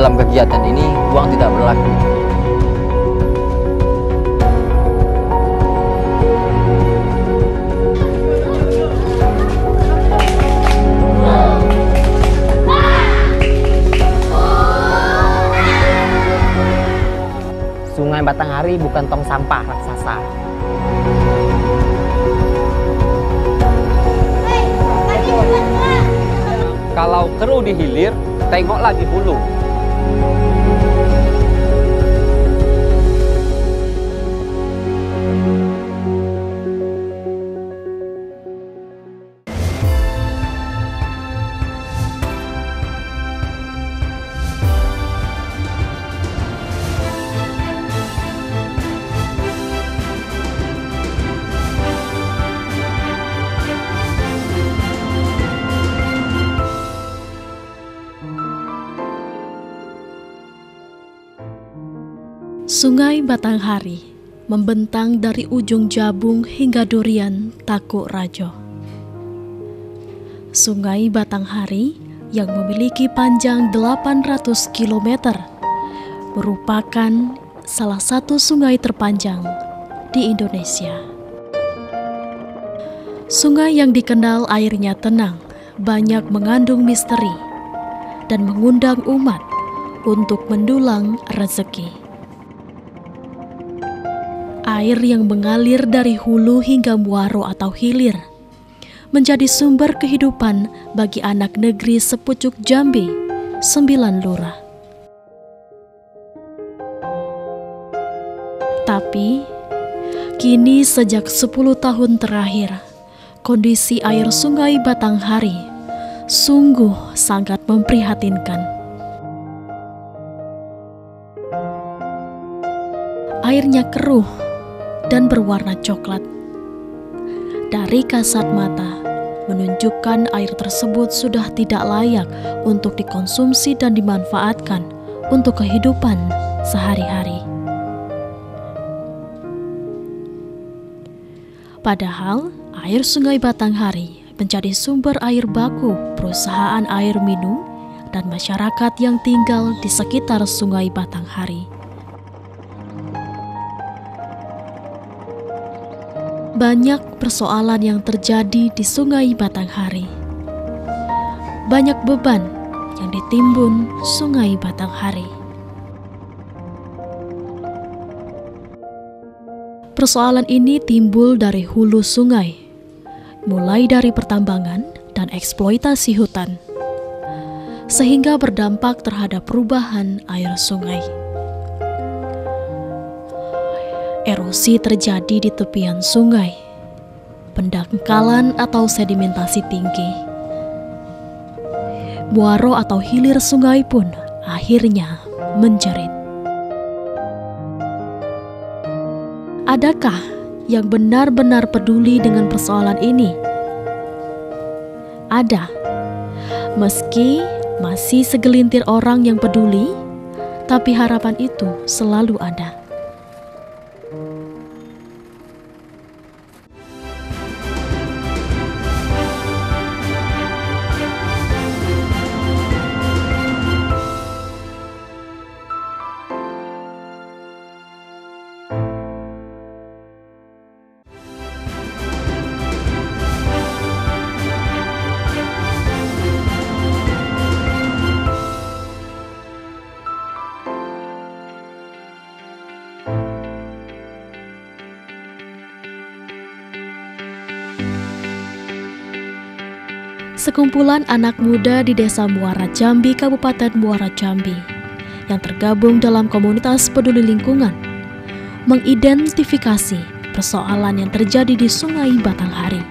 dalam kegiatan ini uang tidak berlaku. Sungai Batanghari bukan tong sampah raksasa. Kalau keruh di hilir, tengoklah di hulu. Sungai Batanghari membentang dari ujung Jabung hingga Durian, Takuk Rajo. Sungai Batanghari yang memiliki panjang 800 km merupakan salah satu sungai terpanjang di Indonesia. Sungai yang dikenal airnya tenang, banyak mengandung misteri dan mengundang umat untuk mendulang rezeki. Air yang mengalir dari hulu hingga muaro atau hilir menjadi sumber kehidupan bagi anak negeri sepucuk Jambi, 9 lurah. Tapi, kini sejak 10 tahun terakhir, kondisi air Sungai Batanghari sungguh sangat memprihatinkan. Airnya keruh dan berwarna coklat. Dari kasat mata, menunjukkan air tersebut sudah tidak layak untuk dikonsumsi dan dimanfaatkan untuk kehidupan sehari-hari. Padahal, air Sungai Batanghari menjadi sumber air baku perusahaan air minum dan masyarakat yang tinggal di sekitar Sungai Batanghari. Banyak persoalan yang terjadi di Sungai Batanghari. Banyak beban yang ditimbun Sungai Batanghari. Persoalan ini timbul dari hulu sungai, mulai dari pertambangan dan eksploitasi hutan, sehingga berdampak terhadap perubahan air sungai. Erosi terjadi di tepian sungai, pendangkalan atau sedimentasi tinggi. Muaro atau hilir sungai pun akhirnya menjerit. Adakah yang benar-benar peduli dengan persoalan ini? Ada, meski masih segelintir orang yang peduli, tapi harapan itu selalu ada. Sekumpulan anak muda di Desa Muara Jambi, Kabupaten Muara Jambi, yang tergabung dalam komunitas peduli lingkungan, mengidentifikasi persoalan yang terjadi di Sungai Batanghari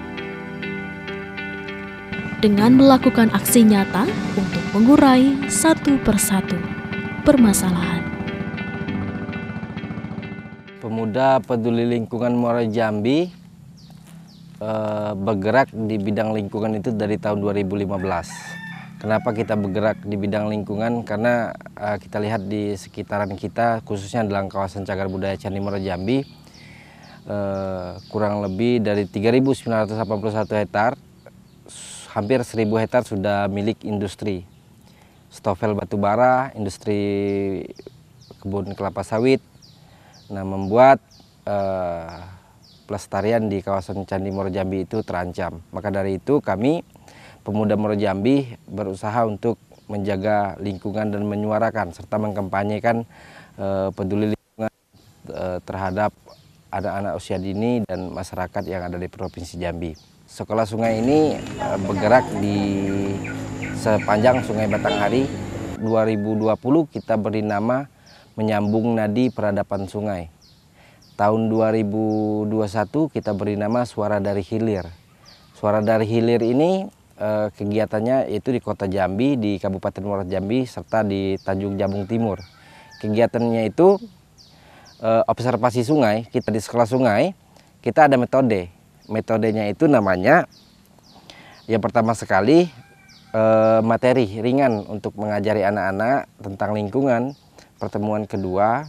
dengan melakukan aksi nyata untuk mengurai satu persatu permasalahan. Pemuda peduli lingkungan Muara Jambi bergerak di bidang lingkungan itu dari tahun 2015. Kenapa kita bergerak di bidang lingkungan? Karena kita lihat di sekitaran kita, khususnya dalam kawasan Cagar Budaya Candi Muara Jambi, kurang lebih dari 3.981 hektar, hampir 1.000 hektar sudah milik industri. stovel batubara, industri kebun kelapa sawit. Nah, membuat pelestarian di kawasan Candi Muaro Jambi itu terancam. Maka dari itu kami pemuda Muaro Jambi berusaha untuk menjaga lingkungan dan menyuarakan serta mengkampanyekan peduli lingkungan terhadap anak-anak usia dini dan masyarakat yang ada di Provinsi Jambi. Sekolah sungai ini bergerak di sepanjang Sungai Batanghari. 2020 kita beri nama Menyambung Nadi Peradaban Sungai. Tahun 2021 kita beri nama Suara dari Hilir. Suara dari Hilir ini kegiatannya itu di Kota Jambi, di Kabupaten Muaro Jambi, serta di Tanjung Jabung Timur. Kegiatannya itu observasi sungai. Kita di sekolah sungai, kita ada metode. Metodenya itu namanya, yang pertama sekali materi ringan untuk mengajari anak-anak tentang lingkungan. Pertemuan kedua,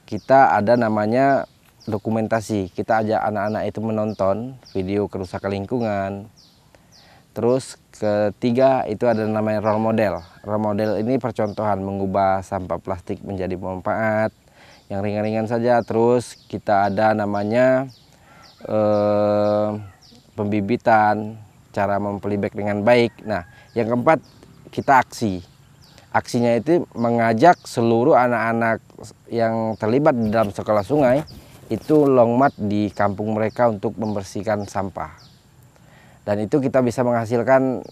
kita ada namanya dokumentasi. Kita ajak anak-anak itu menonton video kerusakan lingkungan. Terus ketiga itu ada namanya role model. Role model ini percontohan mengubah sampah plastik menjadi bermanfaat, yang ringan-ringan saja. Terus kita ada namanya pembibitan, cara mempelibek dengan baik. Nah, yang keempat kita aksi. Aksinya itu mengajak seluruh anak-anak yang terlibat di dalam sekolah sungai itu long march di kampung mereka untuk membersihkan sampah. Dan itu kita bisa menghasilkan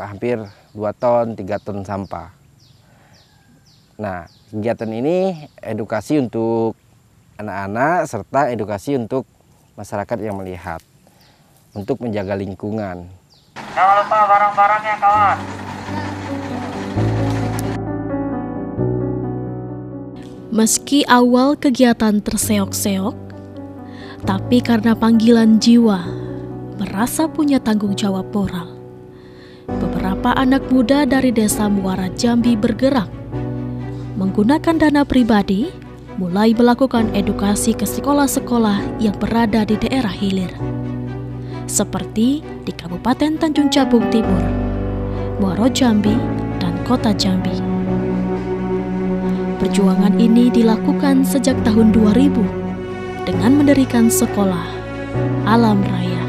hampir 2 ton, 3 ton sampah. Nah, kegiatan ini edukasi untuk anak-anak serta edukasi untuk masyarakat yang melihat untuk menjaga lingkungan. Jangan lupa barang-barangnya, kawan. Meski awal kegiatan terseok-seok, tapi karena panggilan jiwa, merasa punya tanggung jawab moral, beberapa anak muda dari Desa Muara Jambi bergerak, menggunakan dana pribadi, mulai melakukan edukasi ke sekolah-sekolah yang berada di daerah hilir, seperti di Kabupaten Tanjung Jabung Timur, Muaro Jambi, dan Kota Jambi. Perjuangan ini dilakukan sejak tahun 2000 dengan mendirikan sekolah Alam Raya.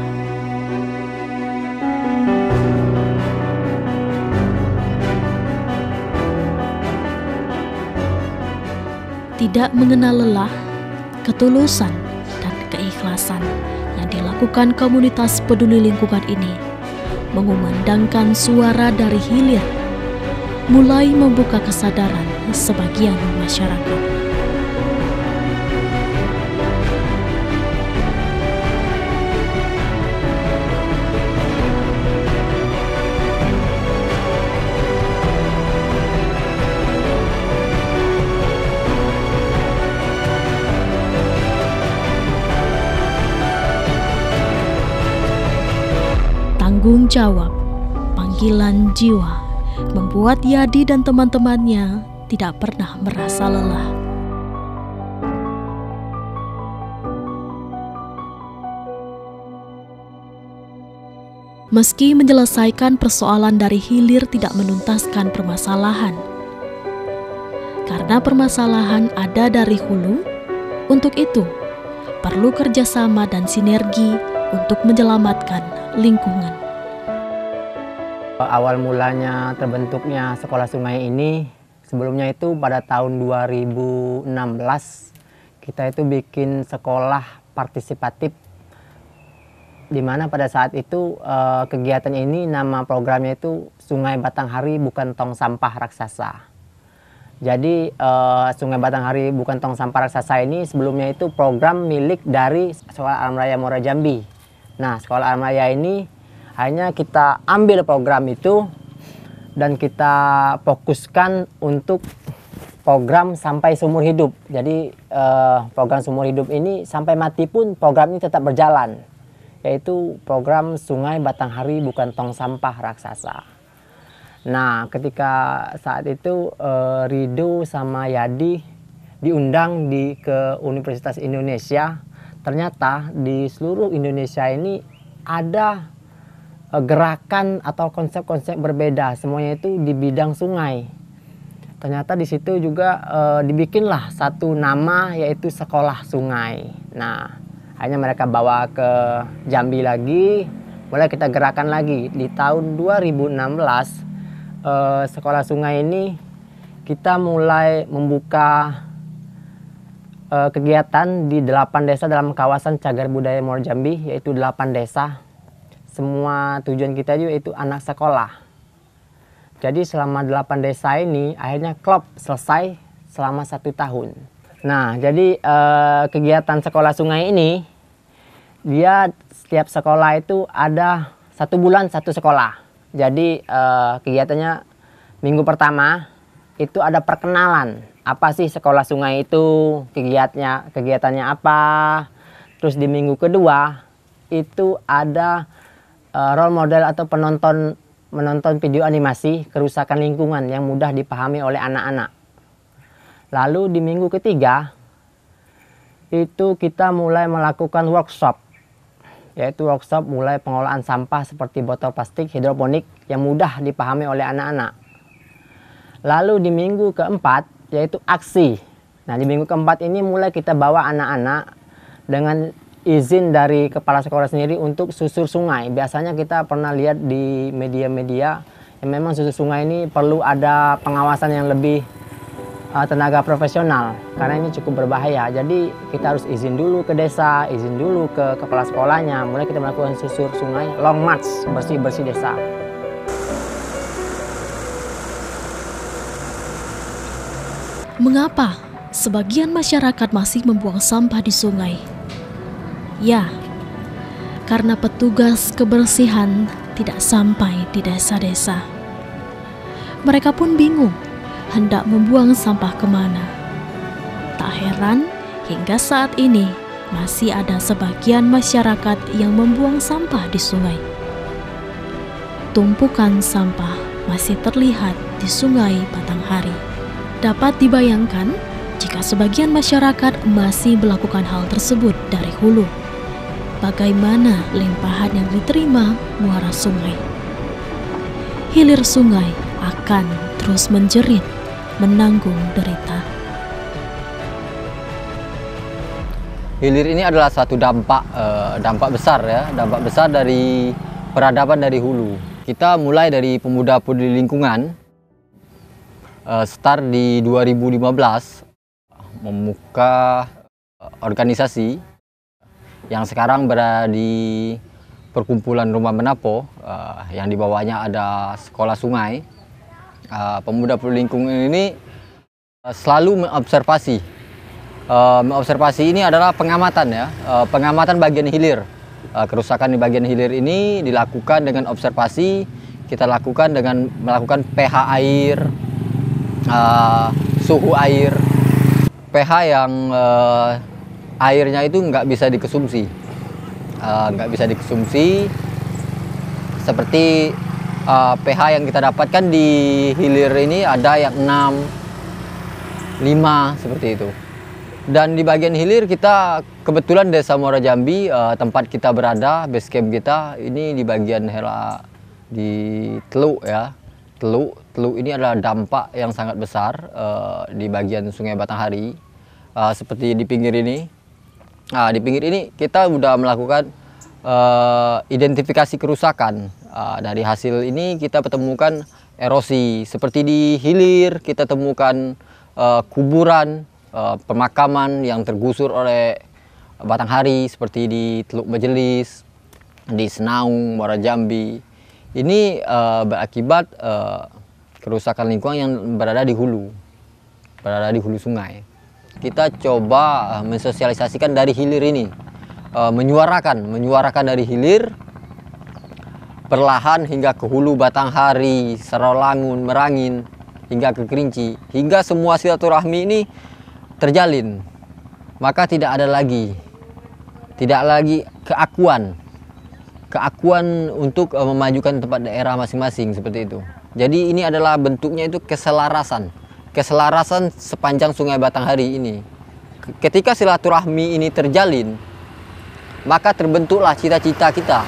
Tidak mengenal lelah, ketulusan, dan keikhlasan yang dilakukan komunitas peduli lingkungan ini mengumandangkan suara dari hilir, mulai membuka kesadaran sebagian masyarakat. Tanggung jawab, panggilan jiwa, membuat Yadi dan teman-temannya tidak pernah merasa lelah. Meski menyelesaikan persoalan dari hilir tidak menuntaskan permasalahan, karena permasalahan ada dari hulu, untuk itu perlu kerjasama dan sinergi untuk menyelamatkan lingkungan. Awal mulanya terbentuknya sekolah sungai ini, sebelumnya itu pada tahun 2016 kita itu bikin sekolah partisipatif, di mana pada saat itu kegiatan ini nama programnya itu Sungai Batanghari Bukan Tong Sampah Raksasa. Jadi Sungai Batanghari Bukan Tong Sampah Raksasa ini sebelumnya itu program milik dari Sekolah Alam Raya Muaro Jambi. Nah, Sekolah Alam Raya ini hanya kita ambil program itu dan kita fokuskan untuk program sampai seumur hidup. Jadi program seumur hidup ini sampai mati pun program ini tetap berjalan, yaitu program Sungai Batanghari Bukan Tong Sampah Raksasa. Nah, ketika saat itu Rido sama Yadi diundang ke Universitas Indonesia, ternyata di seluruh Indonesia ini ada gerakan atau konsep-konsep berbeda, semuanya itu di bidang sungai. Ternyata di situ juga dibikinlah satu nama, yaitu Sekolah Sungai. Nah, akhirnya mereka bawa ke Jambi lagi, mulai kita gerakan lagi. Di tahun 2016, Sekolah Sungai ini kita mulai membuka kegiatan di 8 desa dalam kawasan Cagar Budaya Muara Jambi, yaitu 8 desa. Semua tujuan kita juga itu anak sekolah. Jadi selama 8 desa ini akhirnya klub selesai selama 1 tahun. Nah, jadi kegiatan Sekolah Sungai ini, dia setiap sekolah itu ada 1 bulan 1 sekolah. Jadi kegiatannya minggu pertama itu ada perkenalan. Apa sih Sekolah Sungai itu, kegiatannya apa. Terus di minggu kedua itu ada role model atau menonton video animasi kerusakan lingkungan yang mudah dipahami oleh anak-anak. Lalu di minggu ketiga itu kita mulai melakukan workshop, yaitu workshop mulai pengolahan sampah seperti botol plastik hidroponik yang mudah dipahami oleh anak-anak. Lalu di minggu keempat yaitu aksi. Nah, di minggu keempat ini mulai kita bawa anak-anak dengan izin dari kepala sekolah sendiri untuk susur sungai. Biasanya kita pernah lihat di media-media yang memang susur sungai ini perlu ada pengawasan yang lebih tenaga profesional karena ini cukup berbahaya. Jadi kita harus izin dulu ke desa, izin dulu ke kepala sekolahnya. Mulai kita melakukan susur sungai, long march, bersih-bersih desa. Mengapa sebagian masyarakat masih membuang sampah di sungai? Ya, karena petugas kebersihan tidak sampai di desa-desa. Mereka pun bingung hendak membuang sampah kemana. Tak heran hingga saat ini masih ada sebagian masyarakat yang membuang sampah di sungai. Tumpukan sampah masih terlihat di Sungai Batanghari. Dapat dibayangkan jika sebagian masyarakat masih melakukan hal tersebut dari hulu. Bagaimana limpahan yang diterima muara sungai? Hilir sungai akan terus menjerit, menanggung derita. Hilir ini adalah satu dampak besar ya, dampak besar dari peradaban dari hulu. Kita mulai dari pemuda peduli lingkungan. Start di 2015 membuka organisasi yang sekarang berada di perkumpulan Rumah Menapo, yang di bawahnya ada Sekolah Sungai. Pemuda peduli lingkungan ini selalu mengobservasi. Mengobservasi ini adalah pengamatan ya, pengamatan bagian hilir. Kerusakan di bagian hilir ini dilakukan dengan observasi. Kita lakukan dengan melakukan pH air, suhu air, pH yang airnya itu nggak bisa dikonsumsi, seperti pH yang kita dapatkan di hilir ini ada yang 6, 5 seperti itu. Dan di bagian hilir kita kebetulan Desa Muara Jambi, tempat kita berada, base camp kita ini di bagian di Teluk ya. Teluk ini adalah dampak yang sangat besar di bagian Sungai Batanghari, seperti di pinggir ini. Nah, di pinggir ini kita sudah melakukan identifikasi kerusakan. Dari hasil ini kita temukan erosi. Seperti di hilir kita temukan kuburan, pemakaman yang tergusur oleh Batanghari, seperti di Teluk Majelis, di Senaung, Muara Jambi. Ini berakibat kerusakan lingkungan yang berada di hulu sungai. Kita coba mensosialisasikan dari hilir ini, menyuarakan dari hilir perlahan hingga ke hulu Batanghari, Sarawangun, Merangin, hingga ke Kerinci, hingga semua silaturahmi ini terjalin. Maka tidak lagi keakuan untuk memajukan tempat daerah masing-masing seperti itu. Jadi ini adalah bentuknya itu keselarasan sepanjang Sungai Batanghari ini. Ketika silaturahmi ini terjalin, maka terbentuklah cita-cita kita.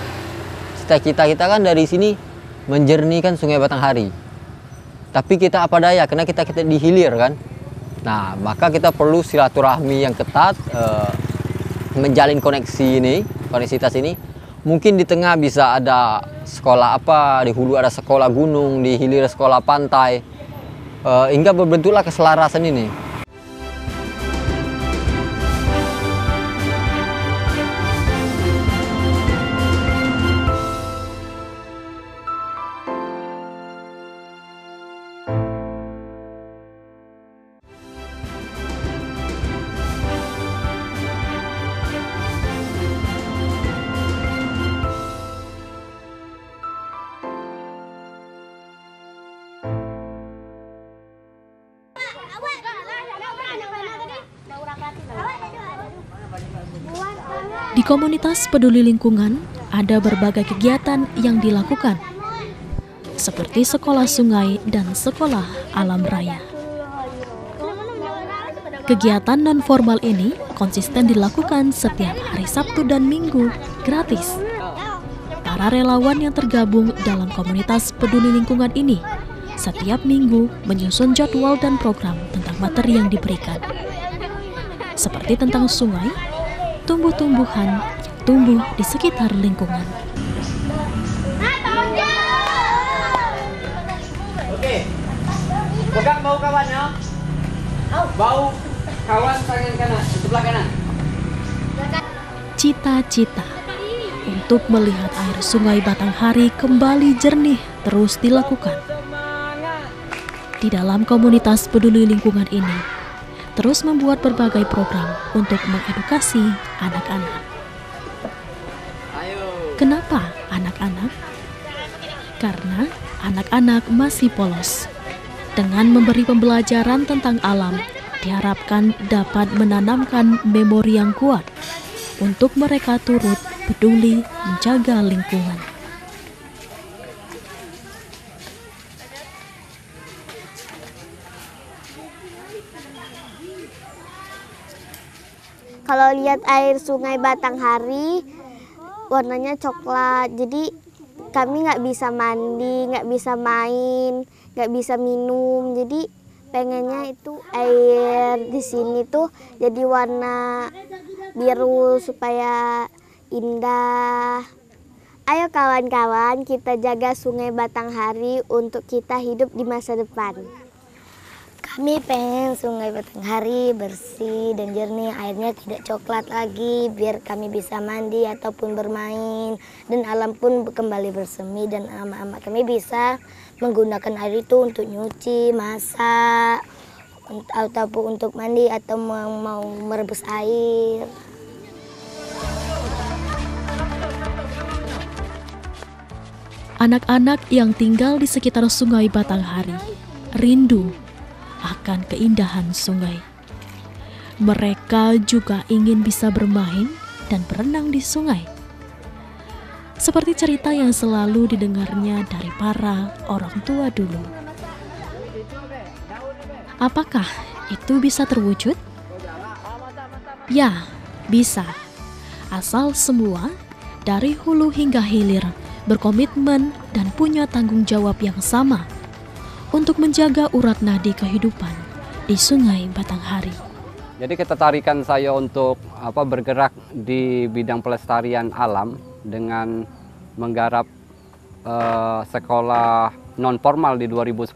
cita-cita kita kan dari sini menjernihkan Sungai Batanghari. Tapi kita apa daya, karena kita di hilir kan. Nah, maka kita perlu silaturahmi yang ketat, menjalin koneksi ini, koneksitas ini. Mungkin di tengah bisa ada sekolah apa, di hulu ada sekolah gunung, di hilir sekolah pantai, hingga berbentuklah keselarasan ini. Di komunitas peduli lingkungan, ada berbagai kegiatan yang dilakukan, seperti sekolah sungai dan sekolah alam raya. Kegiatan non-formal ini konsisten dilakukan setiap hari Sabtu dan Minggu, gratis. Para relawan yang tergabung dalam komunitas peduli lingkungan ini setiap minggu menyusun jadwal dan program tentang materi yang diberikan, seperti tentang sungai, tumbuh-tumbuhan yang tumbuh di sekitar lingkungan. Oke, pegang bau kawannya. Bau kawan tangan kanan, sebelah kanan. Cita-cita untuk melihat air Sungai Batanghari kembali jernih terus dilakukan. Di dalam komunitas peduli lingkungan ini, terus membuat berbagai program untuk mengedukasi anak-anak. Kenapa anak-anak? Karena anak-anak masih polos. Dengan memberi pembelajaran tentang alam, diharapkan dapat menanamkan memori yang kuat untuk mereka turut peduli menjaga lingkungan. Kalau lihat air Sungai Batanghari, warnanya coklat. Jadi kami nggak bisa mandi, nggak bisa main, nggak bisa minum. Jadi pengennya itu air di sini tuh jadi warna biru supaya indah. Ayo kawan-kawan, kita jaga Sungai Batanghari untuk kita hidup di masa depan. Kami pengen Sungai Batanghari bersih dan jernih, airnya tidak coklat lagi, biar kami bisa mandi ataupun bermain, dan alam pun kembali bersemi, dan anak-anak kami bisa menggunakan air itu untuk nyuci, masak, ataupun untuk mandi atau mau merebus air. Anak-anak yang tinggal di sekitar Sungai Batanghari rindu akan keindahan sungai. Mereka juga ingin bisa bermain dan berenang di sungai. Seperti cerita yang selalu didengarnya dari para orang tua dulu. Apakah itu bisa terwujud? Ya, bisa. Asal semua dari hulu hingga hilir berkomitmen dan punya tanggung jawab yang sama untuk menjaga urat nadi kehidupan di Sungai Batanghari. Jadi ketertarikan saya untuk bergerak di bidang pelestarian alam dengan menggarap sekolah non formal di 2010.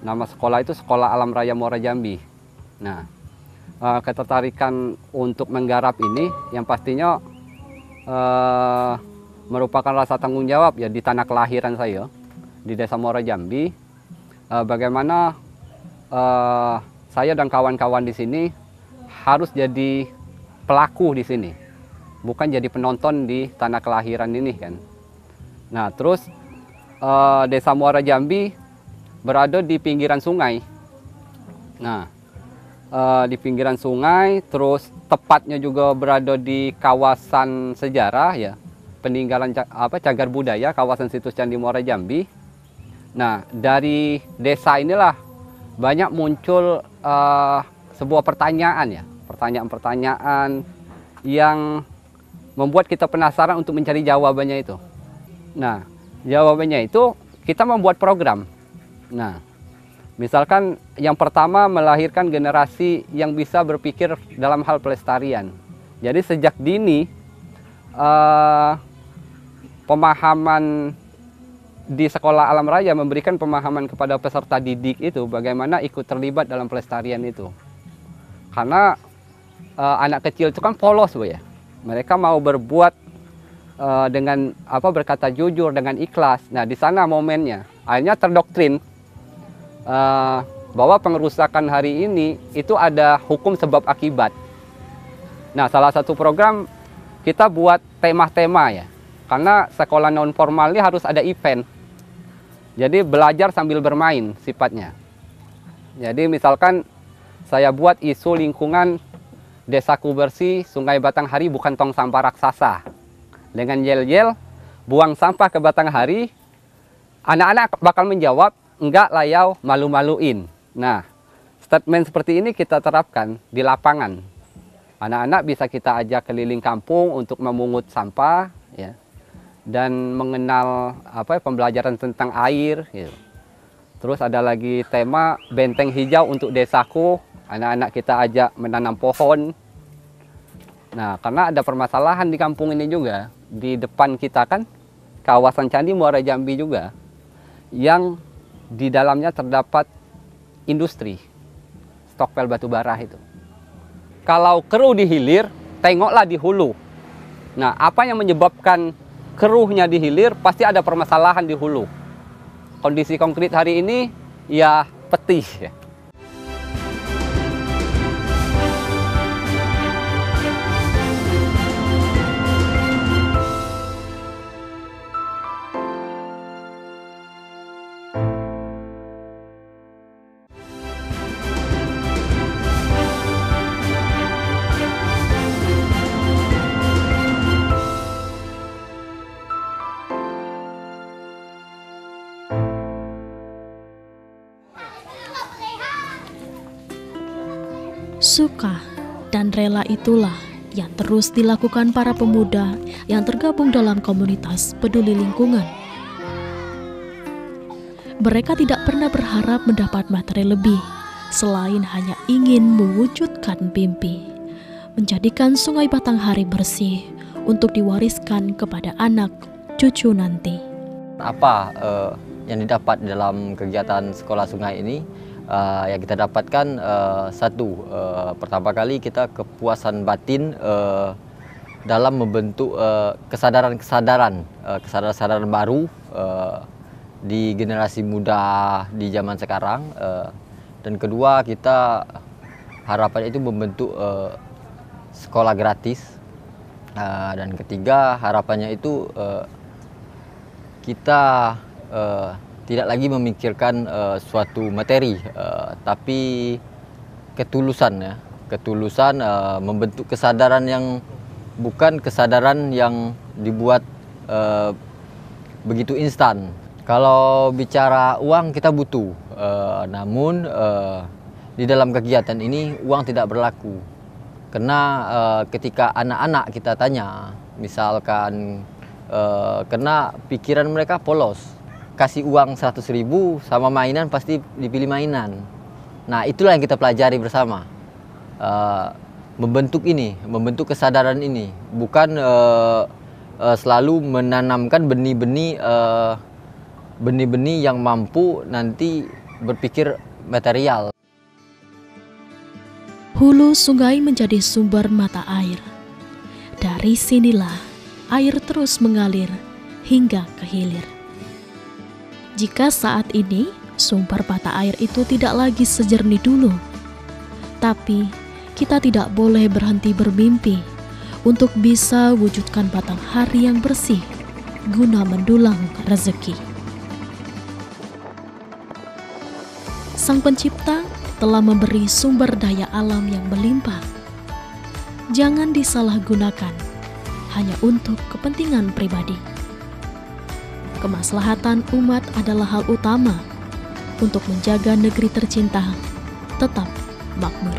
Nama sekolah itu Sekolah Alam Raya Muara Jambi. Nah, ketertarikan untuk menggarap ini yang pastinya merupakan rasa tanggung jawab ya di tanah kelahiran saya di Desa Muara Jambi. Bagaimana saya dan kawan-kawan di sini harus jadi pelaku di sini, bukan jadi penonton di tanah kelahiran ini kan. Nah, terus Desa Muara Jambi berada di pinggiran sungai. Nah, di pinggiran sungai, terus tepatnya juga berada di kawasan sejarah ya, peninggalan cagar budaya kawasan situs Candi Muara Jambi. Nah, dari desa inilah banyak muncul sebuah pertanyaan ya, pertanyaan-pertanyaan yang membuat kita penasaran untuk mencari jawabannya itu. Nah, jawabannya itu kita membuat program. Nah, misalkan yang pertama melahirkan generasi yang bisa berpikir dalam hal pelestarian. Jadi sejak dini pemahaman di sekolah alam raya memberikan pemahaman kepada peserta didik itu bagaimana ikut terlibat dalam pelestarian itu. Karena anak kecil itu kan polos, Bu ya. Mereka mau berbuat dengan berkata jujur, dengan ikhlas. Nah, di sana momennya. Akhirnya terdoktrin bahwa pengerusakan hari ini itu ada hukum sebab akibat. Nah, salah satu program kita buat tema-tema ya. Karena sekolah non formal ini harus ada event. Jadi belajar sambil bermain sifatnya. Jadi misalkan saya buat isu lingkungan desaku bersih Sungai Batanghari bukan tong sampah raksasa. Dengan yel-yel buang sampah ke Batanghari, anak-anak bakal menjawab, enggak layau, malu-maluin. Nah, statement seperti ini kita terapkan di lapangan. Anak-anak bisa kita ajak keliling kampung untuk memungut sampah, ya, dan mengenal pembelajaran tentang air. Gitu. Terus ada lagi tema benteng hijau untuk desaku, anak-anak kita ajak menanam pohon. Nah, karena ada permasalahan di kampung ini juga, di depan kita kan kawasan Candi Muara Jambi juga, yang di dalamnya terdapat industri, stokvel batu bara itu. Kalau keruh di hilir, tengoklah di hulu. Nah, apa yang menyebabkan keruhnya di hilir, pasti ada permasalahan di hulu. Kondisi konkret hari ini, ya peti. Ya. Suka dan rela itulah yang terus dilakukan para pemuda yang tergabung dalam komunitas peduli lingkungan. Mereka tidak pernah berharap mendapat materi lebih, selain hanya ingin mewujudkan mimpi, menjadikan Sungai Batanghari bersih untuk diwariskan kepada anak cucu nanti. Apa yang didapat dalam kegiatan sekolah sungai ini? Yang kita dapatkan satu, pertama kali kita kepuasan batin dalam membentuk kesadaran baru di generasi muda di zaman sekarang, dan kedua kita harapan itu membentuk sekolah gratis, dan ketiga harapannya itu kita tidak lagi memikirkan suatu materi, tapi ketulusan ya, ketulusan membentuk kesadaran yang bukan kesadaran yang dibuat begitu instan. Kalau bicara uang kita butuh, namun di dalam kegiatan ini uang tidak berlaku, karena ketika anak-anak kita tanya, misalkan karena pikiran mereka polos. Kasih uang 100.000 sama mainan pasti dipilih mainan. Nah, itulah yang kita pelajari bersama. Membentuk ini, membentuk kesadaran ini. Bukan selalu menanamkan benih-benih yang mampu nanti berpikir material. Hulu sungai menjadi sumber mata air. Dari sinilah air terus mengalir hingga ke hilir. Jika saat ini sumber mata air itu tidak lagi sejernih dulu, tapi kita tidak boleh berhenti bermimpi untuk bisa wujudkan Batanghari yang bersih guna mendulang rezeki. Sang Pencipta telah memberi sumber daya alam yang melimpah. Jangan disalahgunakan hanya untuk kepentingan pribadi. Kemaslahatan umat adalah hal utama untuk menjaga negeri tercinta tetap makmur.